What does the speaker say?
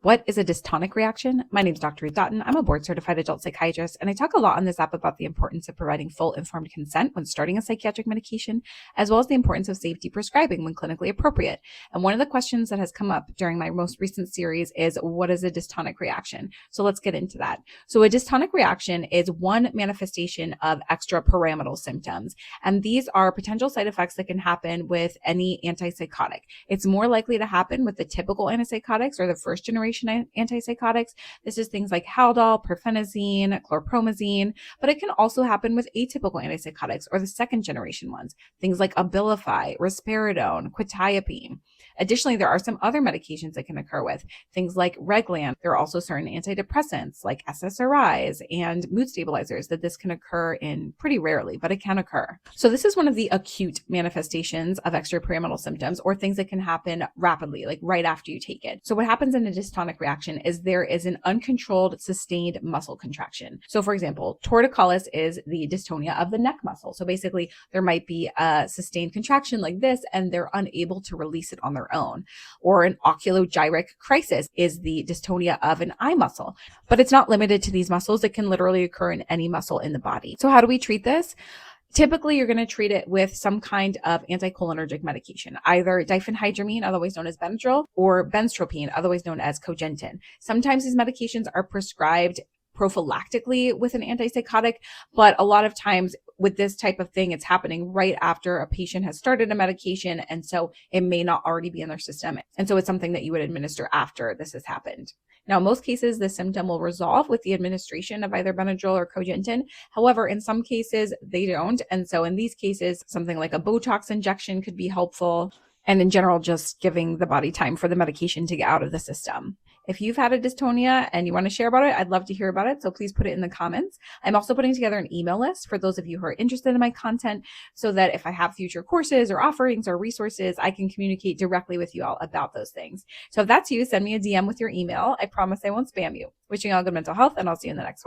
What is a dystonic reaction? My name is Dr. Ruth Dotton. I'm a board certified adult psychiatrist, and I talk a lot on this app about the importance of providing full informed consent when starting a psychiatric medication, as well as the importance of safety prescribing when clinically appropriate. And one of the questions that has come up during my most recent series is, what is a dystonic reaction? So let's get into that. So a dystonic reaction is one manifestation of extrapyramidal symptoms, and these are potential side effects that can happen with any antipsychotic. It's more likely to happen with the typical antipsychotics or the first generation antipsychotics. This is things like Haldol, perfenazine, chlorpromazine, but it can also happen with atypical antipsychotics or the second generation ones, things like Abilify, risperidone, quetiapine. Additionally, there are some other medications that can occur with things like Reglan. There are also certain antidepressants like SSRIs and mood stabilizers that this can occur in pretty rarely, but it can occur. So this is one of the acute manifestations of extrapyramidal symptoms, or things that can happen rapidly, like right after you take it. So what happens in a dystonic reaction is there is an uncontrolled, sustained muscle contraction. So for example, torticollis is the dystonia of the neck muscle. So basically there might be a sustained contraction like this, and they're unable to release it on their own. Or an oculogyric crisis is the dystonia of an eye muscle. But it's not limited to these muscles. It can literally occur in any muscle in the body. So how do we treat this? Typically, you're going to treat it with some kind of anticholinergic medication, either diphenhydramine, otherwise known as Benadryl, or benztropine, otherwise known as Cogentin. Sometimes these medications are prescribed prophylactically with an antipsychotic, but a lot of times with this type of thing, it's happening right after a patient has started a medication, and so it may not already be in their system. And so it's something that you would administer after this has happened. Now, in most cases, the symptom will resolve with the administration of either Benadryl or Cogentin. However, in some cases, they don't. And so in these cases, something like a Botox injection could be helpful. And in general, just giving the body time for the medication to get out of the system. If you've had a dystonia and you want to share about it, I'd love to hear about it. So please put it in the comments. I'm also putting together an email list for those of you who are interested in my content, so that if I have future courses or offerings or resources, I can communicate directly with you all about those things. So if that's you, send me a DM with your email. I promise I won't spam you. Wishing you all good mental health, and I'll see you in the next one.